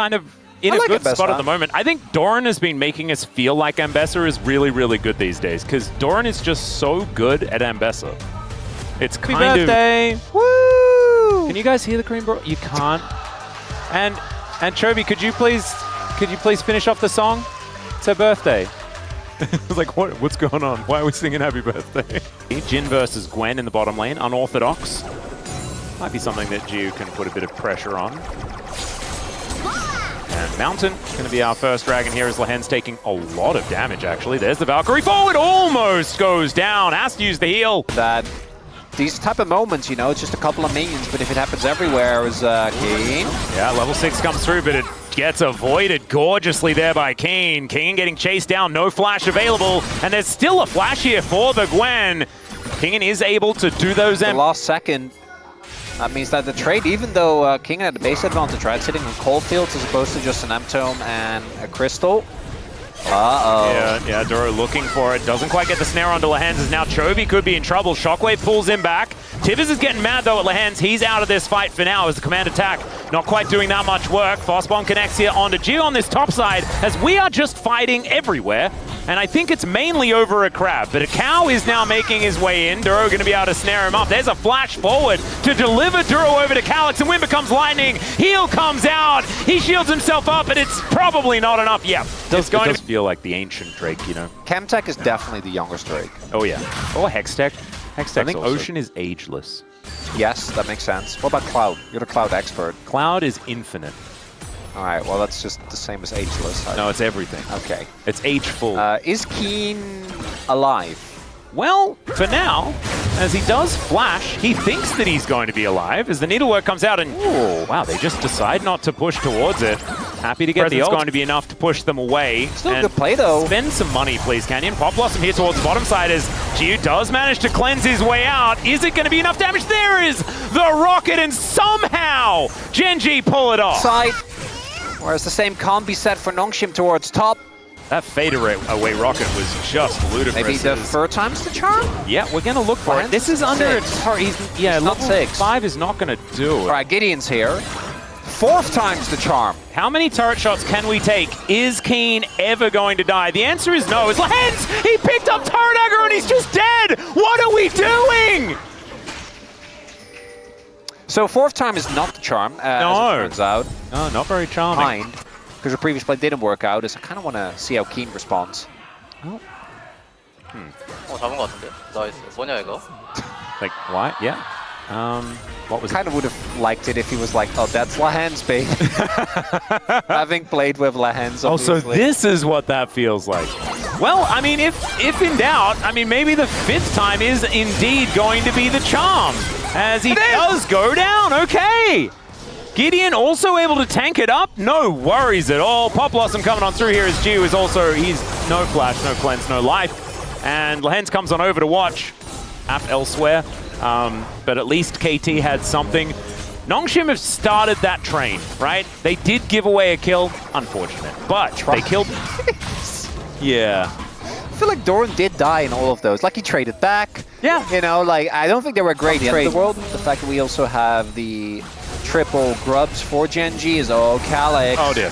kind of in a good spot at the moment. I think Doran has been making us feel like Ambessa is really, really good these days because Doran is just so good at Ambessa. It's kind of... Woo! Can you guys hear the cream bro? You can't. And Chovy, could you please finish off the song? It's her birthday. It's like, what's going on? Why are we singing happy birthday? Jin versus Gwen in the bottom lane, unorthodox. Might be something that Zeus can put a bit of pressure on. And Mountain going to be our first dragon here as Lahen's taking a lot of damage, actually. There's the Valkyrie forward, almost goes down, has to use the heal. These type of moments, you know, it's just a couple of minions, but if it happens everywhere, is Keen. Yeah, level 6 comes through, but it gets avoided gorgeously there by Keen. Keen getting chased down, no flash available, and there's still a flash here for the Gwen. Keen is able to do those. The last second, that means that the trade, even though King had the base advantage, right, sitting on cold fields as opposed to just an M-Tome and a Crystal. Uh-oh. Yeah, Duro looking for it. Doesn't quite get the snare onto Lahen's as now Chovy could be in trouble. Shockwave pulls him back. Tivers is getting mad though at Lahen's. He's out of this fight for now as the command attack not quite doing that much work. Fast bomb connects here onto G on this top side as we are just fighting everywhere. And I think it's mainly over a crab, but a cow is now making his way in. Duro going to be able to snare him up. There's a flash forward to deliver Duro over to Calyx, and Wind becomes lightning. Heal comes out. He shields himself up, but it's probably not enough. Yeah, it does feel like the ancient Drake, you know. Chemtech is definitely the youngest Drake. Oh yeah. Or Hextech. I think also. Ocean is ageless. Yes, that makes sense. What about Cloud? You're the Cloud expert. Cloud is infinite. All right, well, that's just the same as ageless. No, it's everything. Okay. It's ageful. Is Keen alive? Well, for now, as he does flash, he thinks that he's going to be alive as the needlework comes out and, ooh, wow, they just decide not to push towards it. Happy to get the ult. It's going to be enough to push them away. Still a good play, though. Spend some money, please, Canyon. Pop Blossom here towards the bottom side as Zeus does manage to cleanse his way out. Is it going to be enough damage? There is the rocket, and somehow Gen.G pull it off. Side. Whereas the same can't be said for Nongshim towards top. That fade away rocket was just ludicrous. Maybe the third time's the charm? Yeah, we're going to look for it. This is under a turret. Yeah, level 6. 5 is not going to do it. All right, Gideon's here. Fourth time's the charm. How many turret shots can we take? Is Keen ever going to die? The answer is no. It's Lahen's! He picked up turret aggro and he's just dead! What are we doing? So fourth time is not the charm, as it turns out. No, not very charming. Because the previous play didn't work out, is I kind of want to see how Keen responds. Oh. 잡은 것 같은데? 나이스. 뭐냐 이거? Like, what? Yeah. What was kind of would have liked it if he was like, oh, that's Lahen's, babe. Having played with Lahen's, obviously. Oh, so this is what that feels like. Well, I mean, if in doubt, I mean, maybe the fifth time is indeed going to be the charm. As he does go down, okay. Gideon also able to tank it up, no worries at all. Pop Blossom coming on through here as Zeus is also, he's no flash, no cleanse, no life. And Lahen's comes on over to watch. App elsewhere, but at least KT had something. Nongshim have started that train, right? They did give away a kill, unfortunate, but they killed. Yeah. I feel like Doran did die in all of those. Like he traded back. Yeah. You know, like I don't think they were great trades in the world. The fact that we also have the triple grubs for Gen.G is Calyx. Oh dear.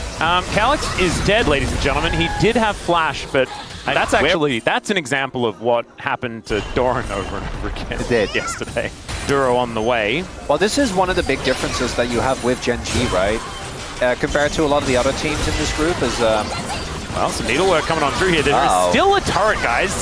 Calyx is dead, ladies and gentlemen. He did have flash, but that's actually, that's an example of what happened to Doran over and over again. It did. Yesterday. Duro on the way. Well, this is one of the big differences that you have with Gen.G, right? Compared to a lot of the other teams in this group is... well, some needlework coming on through here. There's still a turret, guys.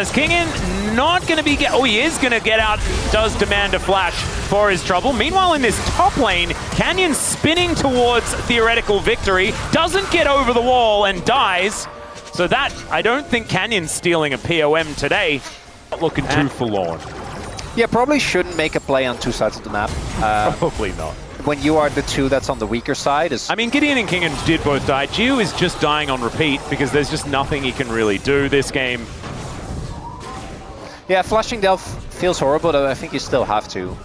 Is Kingin not going to be... Oh, he is going to get out. Does demand a flash for his trouble. Meanwhile, in this top lane, Canyon spinning towards theoretical victory. Doesn't get over the wall and dies. So that, I don't think Canyon's stealing a POM today. Not looking too forlorn. Yeah, probably shouldn't make a play on two sides of the map. Probably not. When you are the two that's on the weaker side. I mean, Gideon and Kingen did both die. Zeus is just dying on repeat because there's just nothing he can really do this game. Yeah, flashing Delph feels horrible, but I think you still have to.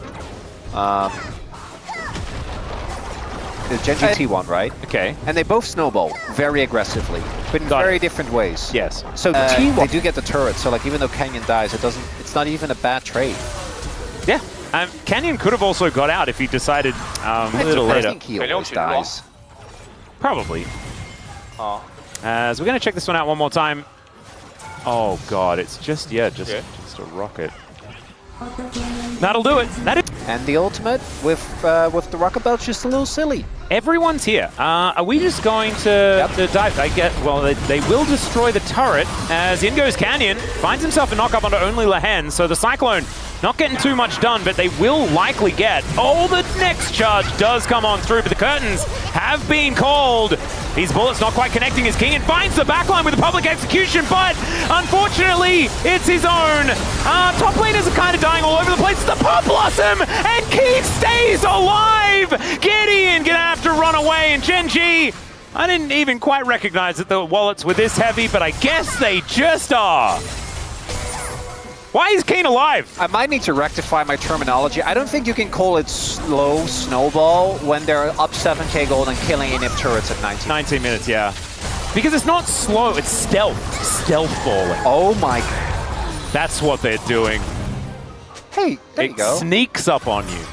The Gen.G T1, right? Okay. And they both snowball very aggressively, but in very different ways. Yes. So T1, they do get the turret, so like even though Canyon dies, it's not even a bad trade. Yeah. Canyon could have also got out if he decided a little later. I think he always dies. Probably. Oh. As we're going to check this one out one more time. Oh, God. It's just, just a rocket. That'll do it. That is. And the ultimate with the rocket belt's just a little silly. Everyone's here. Are we just going to dive? Well, they will destroy the turret as in goes Canyon. Finds himself a knock-up onto only Lehen. So the Cyclone not getting too much done, but they will likely get. Oh, the next charge does come on through, but the curtains have been called. These bullets not quite connecting as King and finds the backline with a public execution, but unfortunately, it's his own. Top laners are kind of dying all over the place. The Pop Blossom, and King stays alive. Gideon gonna have to run away, and Gen.G, I didn't even quite recognize that the wallets were this heavy, but I guess they just are. Why is Kane alive? I might need to rectify my terminology. I don't think you can call it slow snowball when they're up 7k gold and killing inhib turrets at 19 minutes, yeah. Because it's not slow, it's stealth. Stealth falling. Oh my God. That's what they're doing. Hey, there you go. It sneaks up on you.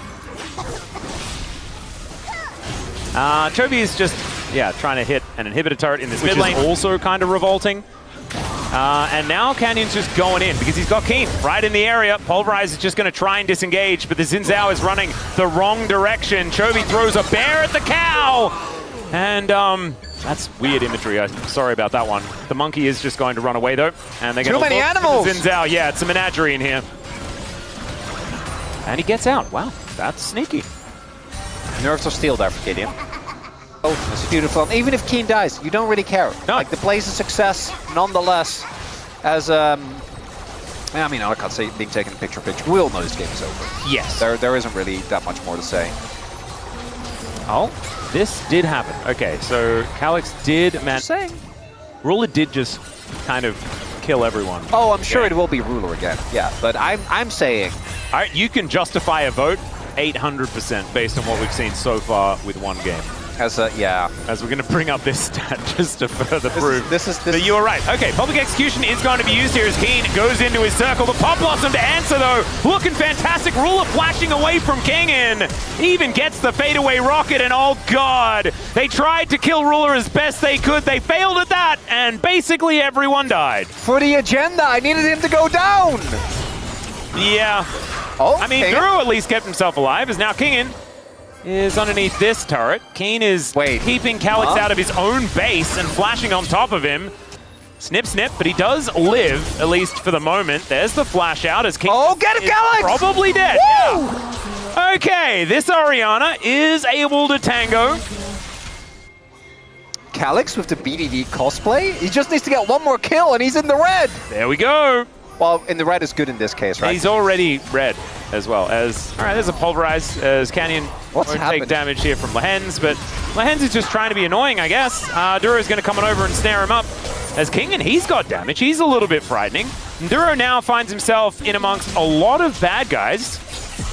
Chovy is just, trying to hit an inhibitor turret in this mid lane. Also kind of revolting. And now Canyon's just going in because he's got Keen right in the area. Pulverize is just going to try and disengage, but the Xin Zhao is running the wrong direction. Chovy throws a bear at the cow! And that's weird imagery. I'm sorry about that one. The monkey is just going to run away though. And they're going to Too many animals! Xin Zhao. Yeah, it's a menagerie in here. And he gets out. Wow, that's sneaky. Nerves of steel there for Gideon. Oh, it's beautiful. Even if Keen dies, you don't really care. No. Like, the play's a success, nonetheless. As, I mean, I can't say being taken picture-in-picture. We all know this game is over. Yes. There isn't really that much more to say. Oh, this did happen. Okay, so Calyx did manage. Ruler did just kind of kill everyone. Oh, I'm sure it will be Ruler again. Yeah, but I'm saying. All right, you can justify a vote 800% based on what we've seen so far with one game. As we're going to bring up this stat just to further prove that you were right. Okay, public execution is going to be used here as Keen goes into his circle. The Pop Blossom to answer though, looking fantastic. Ruler flashing away from Kingin, even gets the fadeaway rocket, and oh god, they tried to kill Ruler as best they could. They failed at that, and basically everyone died. For the agenda, I needed him to go down. Yeah. Oh, I mean, Duro at least kept himself alive, as now Kingin is underneath this turret. Keen is keeping Calyx out of his own base and flashing on top of him. Snip, snip, but he does live, at least for the moment. There's the flash out as Keen get him, Calyx! Probably dead. Yeah. Okay, this Orianna is able to tango. Calyx with the BDD cosplay? He just needs to get one more kill and he's in the red! There we go. Well, in the red is good in this case, right? He's already red as well as... All right, there's a Pulverize as Canyon won't take damage here from Lehens, but Lehens is just trying to be annoying, I guess. Duro's going to come on over and snare him up as King, and he's got damage. He's a little bit frightening. And Duro now finds himself in amongst a lot of bad guys.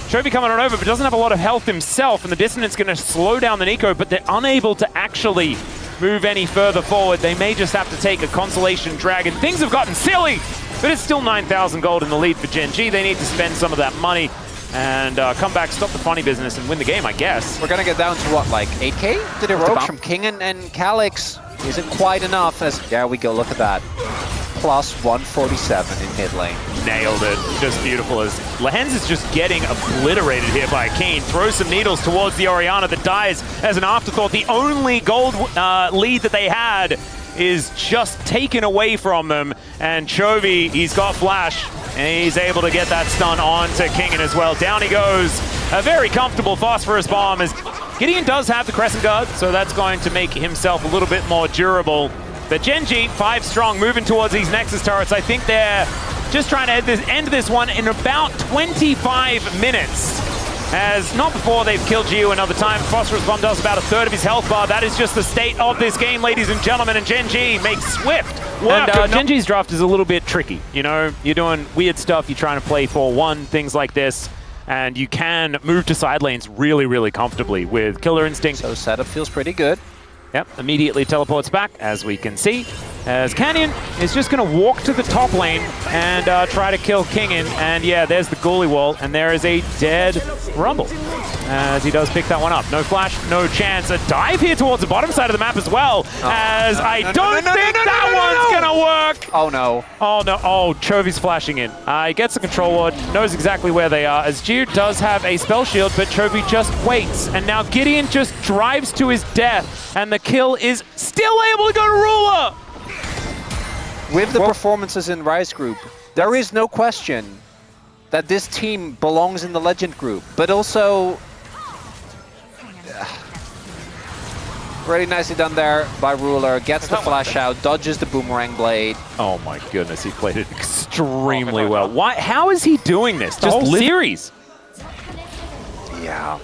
Chovy coming on over, but doesn't have a lot of health himself, and the Dissonance going to slow down the Nico, but they're unable to actually move any further forward. They may just have to take a Consolation Dragon. Things have gotten silly! But it's still 9,000 gold in the lead for Gen.G. They need to spend some of that money and come back, stop the funny business, and win the game, I guess. We're going to get down to, what, like 8k? The rogues from King and Calyx isn't quite enough as... There we go, look at that. Plus 147 in mid lane. Nailed it. Just beautiful as Lehens is just getting obliterated here by Kane. Throws some needles towards the Orianna that dies as an afterthought. The only gold lead that they had is just taken away from them, and Chovy, he's got flash, and he's able to get that stun onto Kingin as well. Down he goes. A very comfortable Phosphorus Bomb as Gideon does have the Crescent Guard, so that's going to make himself a little bit more durable. But Gen.G, 5 strong, moving towards these Nexus turrets. I think they're just trying to end this one in about 25 minutes. As not before they've killed Gio another time. Phosphorus Bomb does about a third of his health bar. That is just the state of this game, ladies and gentlemen, and Gen.G makes swift work. And Gen.G's draft is a little bit tricky. You know, you're doing weird stuff, you're trying to play 4-1, things like this, and you can move to side lanes really, really comfortably with Killer Instinct. So setup feels pretty good. Yep, immediately teleports back, as we can see, as Canyon is just going to walk to the top lane and try to kill Kingin. And yeah, there's the Ghoulie Wall, and there is a dead Rumble. as he does pick that one up. No flash, no chance. A dive here towards the bottom side of the map as well, I don't think that one's gonna work. Oh no. Oh no, oh, Chovy's flashing in. He gets the control ward, knows exactly where they are, as Jude does have a spell shield, but Chovy just waits. And now Gideon just drives to his death, and the kill is still able to go to Ruler. With the performances in Rise Group, there is no question that this team belongs in the Legend Group, but also really nicely done there by Ruler, gets the flash out, dodges the boomerang blade. Oh my goodness, he played it extremely well. Why? How is he doing this? Just series. Yeah.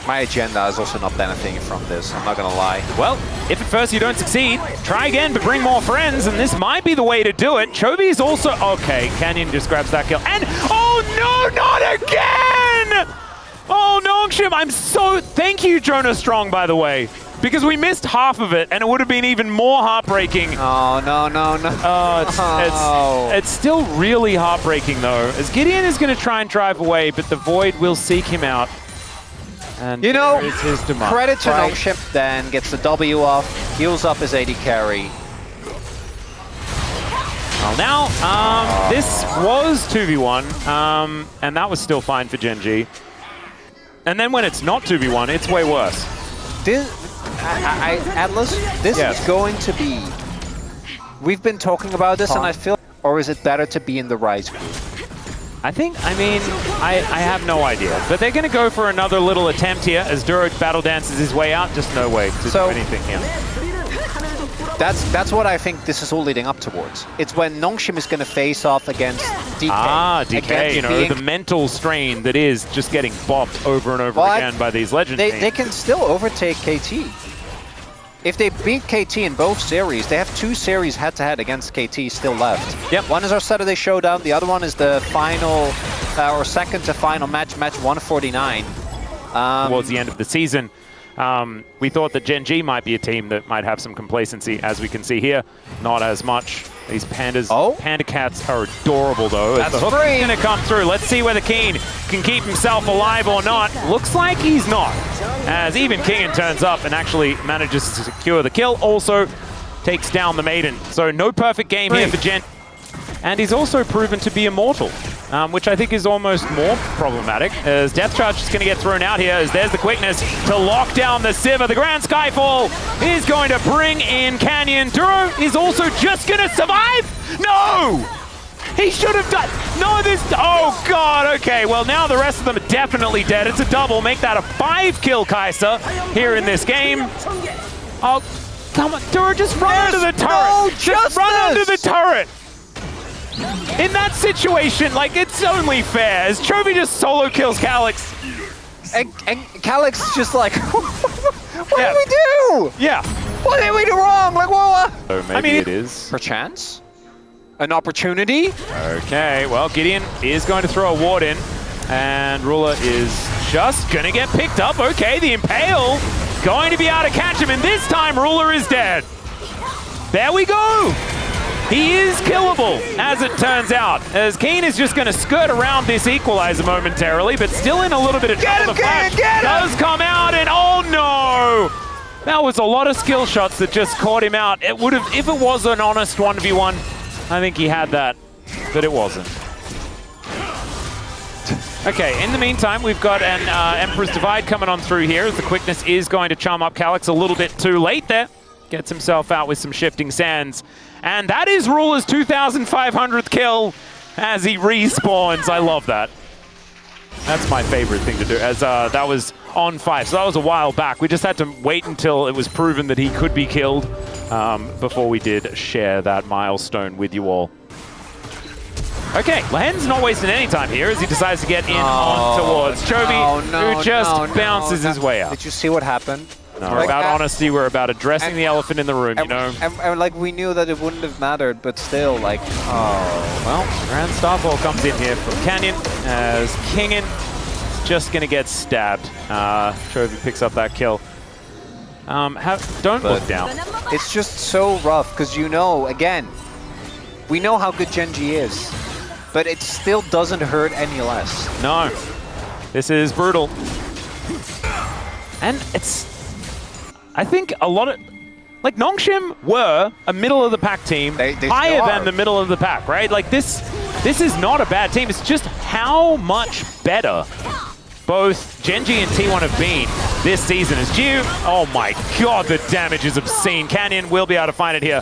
My agenda is also not benefiting from this, I'm not gonna lie. Well, if at first you don't succeed, try again, but bring more friends, and this might be the way to do it. Chovy is also, okay, Canyon just grabs that kill, and oh no, not again! Oh, Nongshim, thank you, Jonah Strong, by the way, because we missed half of it, and it would have been even more heartbreaking. Oh, no, no, no. It's still really heartbreaking, though, as Gideon is going to try and drive away, but the Void will seek him out. And you know, is his demise. Credit to Nongshim, then gets the W off, heals up his AD carry. Well, now, this was 2v1, and that was still fine for Gen.G. And then when it's not 2v1, it's way worse. Atlas, this is going to be... We've been talking about this, and I feel... Or is it better to be in the Rise Group? I have no idea. But they're going to go for another little attempt here as Duro battle dances his way out. Just no way to do anything here. That's what I think this is all leading up towards. It's when Nongshim is going to face off against DK. DK, you know, the mental strain that is just getting bopped over and over again by these legend teams. They can still overtake KT. If they beat KT in both series, they have 2 series head-to-head against KT still left. Yep. One is our Saturday Showdown, the other one is the final, or second to final match 149. Towards the end of the season. We thought that Gen.G might be a team that might have some complacency, as we can see here. Not as much. These pandas, panda cats are adorable, though. That's the hook is going to come through. Let's see whether Keen can keep himself alive or not. Looks like he's not, as even Kingen turns up and actually manages to secure the kill. Also takes down the Maiden. So no perfect game here for Gen. And he's also proven to be immortal, which I think is almost more problematic, as Death Charge is going to get thrown out here, as there's the quickness to lock down the Sivir. The Grand Skyfall is going to bring in Canyon. Duro is also just going to survive? No! He should have done... No, this... Oh, God, okay. Well, now the rest of them are definitely dead. It's a double. Make that a 5-kill Kai'Sa here in this game. Oh, come on. Duro, just run under the turret. No, just run under the turret. In that situation, like, it's only fair, as Chovy just solo kills Calyx. And Calyx is just like, what did we do? Yeah. What did we do wrong? Like, what? So maybe it is. Perchance? An opportunity? Okay, well, Gideon is going to throw a ward in, and Ruler is just going to get picked up. Okay, the Impale going to be able to catch him, and this time Ruler is dead. There we go. He is killable, as it turns out, as Keen is just going to skirt around this equalizer momentarily, but still in a little bit of trouble. The flash does come out, and oh no! That was a lot of skill shots that just caught him out. It would have, if it was an honest 1v1, I think he had that, but it wasn't. Okay, in the meantime, we've got an Emperor's Divide coming on through here, as the quickness is going to charm up Calyx a little bit too late there. Gets himself out with some shifting sands. And that is Ruler's 2,500th kill as he respawns. I love that. That's my favorite thing to do, as that was on 5. So that was a while back. We just had to wait until it was proven that he could be killed before we did share that milestone with you all. Okay, Lahen's not wasting any time here as he decides to get in on towards Chovy, who just bounces his way out. Did you see what happened? No, we're about honesty, we're about addressing the elephant in the room, you know? And like, we knew that it wouldn't have mattered, but still, like, Well, Grand Starfall comes in here from Canyon, as Kingen is just going to get stabbed. Chovy picks up that kill. Don't look down. It's just so rough, because you know, again, we know how good Gen.G is, but it still doesn't hurt any less. No. This is brutal. And it's... I think a lot of... Like, Nongshim were a middle-of-the-pack team, They higher than the middle of the pack, right? Like, this is not a bad team. It's just how much better both Gen.G and T1 have been this season. As Zeus, oh my god, the damage is obscene. Canyon will be able to find it here.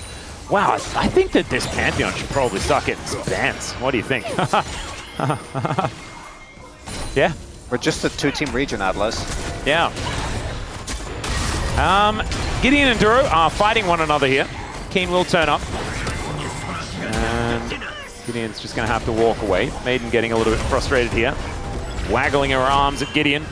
Wow, I think that this Pantheon should probably start getting some bans. What do you think? Yeah. We're just a two-team region, Atlas. Yeah. Gideon and Duro are fighting one another here. Keen will turn up. And Gideon's just going to have to walk away. Maiden getting a little bit frustrated here. Waggling her arms at Gideon.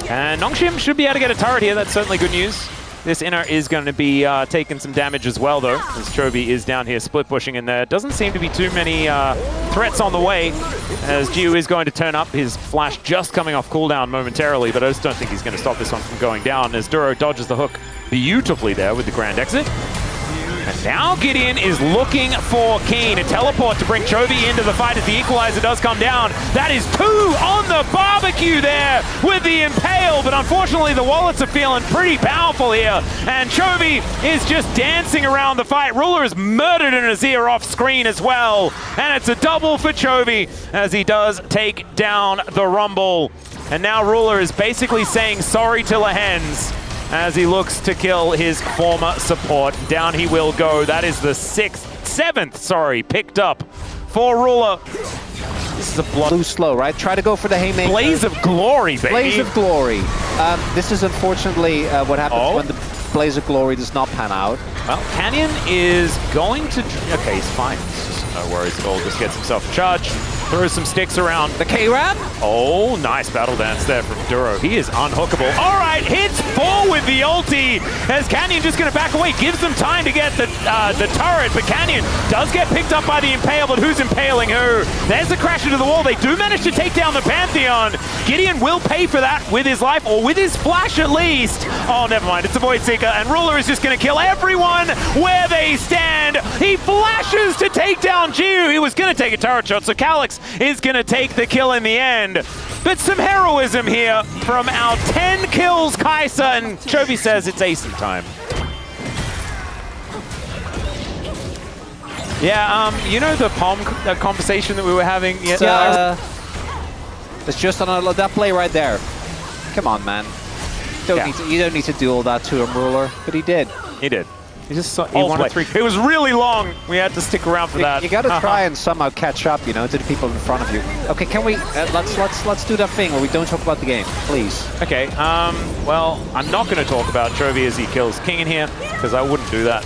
And Nongshim should be able to get a turret here. That's certainly good news. This inner is going to be taking some damage as well, though, as Chovy is down here split pushing in there. Doesn't seem to be too many threats on the way, as Zeus is going to turn up. His flash just coming off cooldown momentarily, but I just don't think he's going to stop this one from going down, as Duro dodges the hook beautifully there with the grand exit. And now Gideon is looking for Keen, a teleport to bring Chovy into the fight as the equalizer does come down. That is 2 on the barbecue there with the impale, but unfortunately the wallets are feeling pretty powerful here. And Chovy is just dancing around the fight. Ruler is murdered in his ear off screen as well. And it's a double for Chovy as he does take down the Rumble. And now Ruler is basically saying sorry to Lehens as he looks to kill his former support. Down he will go. That is the 7th, picked up for Ruler. This is a blue slow, right? Try to go for the haymaker. Blaze of Glory, baby. Blaze of Glory. This is unfortunately what happens when the Blaze of Glory does not pan out. Well, Canyon is going to... Okay, he's fine. No worries at all. Just gets himself a charge. Throws some sticks around. The K-Ram? Oh, nice battle dance there from Duro. He is unhookable. All right, hits 4 with the ulti as Canyon just going to back away. Gives them time to get the turret, but Canyon does get picked up by the impale, but who's impaling who? There's the crash into the wall. They do manage to take down the Pantheon. Gideon will pay for that with his life, or with his flash at least. Oh, never mind. It's a Void Seeker, and Ruler is just going to kill everyone where they stand. He flashes to take down Zeus. He was going to take a turret shot, so Calyx is going to take the kill in the end. But some heroism here from our 10 kills Kai'Sa, and Chovy says it's Ace time. Yeah, you know the palm conversation that we were having? It's just on that play right there. Come on, man. You don't need to do all that to him, Ruler, but he did. He did. He just saw, he wanted 3. It was really long. We had to stick around for that. You got to try and somehow catch up, you know, to the people in front of you. Okay, can we? Let's do that thing where we don't talk about the game, please. Okay. Well, I'm not going to talk about Chovy as he kills King in here because I wouldn't do that.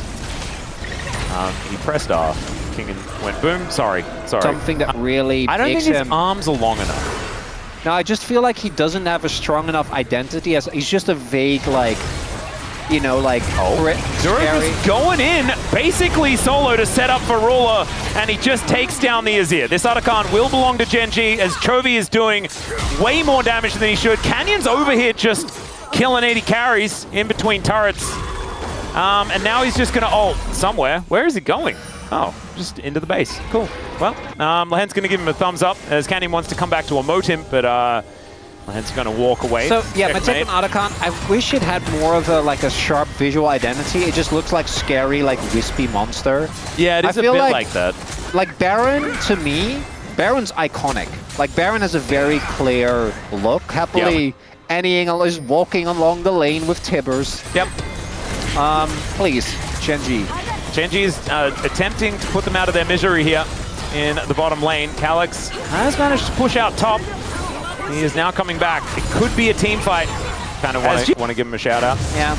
He pressed R. King went boom. Sorry. Something that really I don't makes think his him... arms are long enough. No, I just feel like he doesn't have a strong enough identity. He's just a vague, like, you know, like... Duro is going in, basically solo to set up for Ruler, and he just takes down the Azir. This Otacon will belong to Gen.G, as Chovy is doing way more damage than he should. Canyon's over here just killing 80 carries in between turrets. And now he's just going to ult somewhere. Where is he going? Oh, just into the base. Cool. Well, Lehen's going to give him a thumbs up, as Canyon wants to come back to emote him, but Lehen's going to walk away. So, yeah, my take on Otacon, I wish it had more of a sharp visual identity. It just looks like scary, like wispy monster. Yeah, it is a bit like that. Like Baron, to me, Baron's iconic. Like Baron has a very clear look, happily anying, just walking along the lane with Tibbers. Yep. Please, Gen.G. Gen.G is attempting to put them out of their misery here in the bottom lane. Calyx has managed to push out top. He is now coming back. It could be a team fight. Kind of want to give him a shout out. Yeah.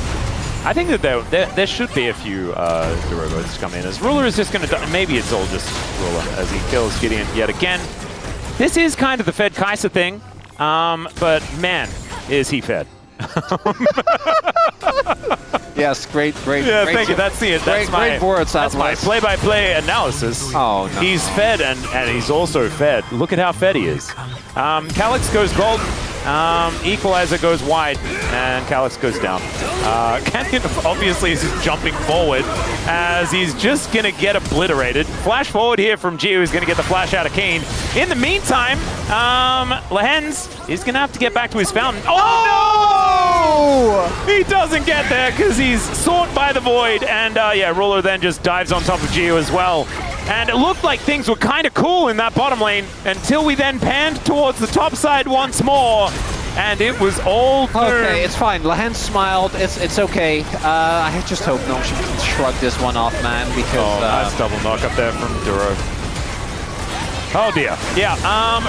I think that there should be a few Duro votes come in. As Ruler is just going to... Maybe it's all just Ruler as he kills Gideon yet again. This is kind of the Fed Kai'Sa thing, but man, is he fed. Yes, great. Yeah, thank you. That's great words. That's my play-by-play analysis. Oh no. He's fed and he's also fed. Look at how fed he is. Calyx goes golden. Equalizer goes wide, and Calyx goes down. Canyon obviously is just jumping forward as he's just going to get obliterated. Flash forward here from G, who's going to get the flash out of Kane. In the meantime, Lehens is going to have to get back to his fountain. Oh, no! He doesn't get there because he's sought by the void. And yeah, Ruler then just dives on top of Gio as well. And it looked like things were kind of cool in that bottom lane until we then panned towards the top side once more. And it was all doomed. Okay, it's fine. Lehens smiled. It's okay. I just hope no one can shrug this one off, man, because... nice double knock up there from Duro. Oh dear. Yeah,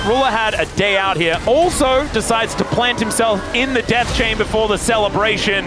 Ruler had a day out here. Also decides to plant himself in the death chain before the celebration.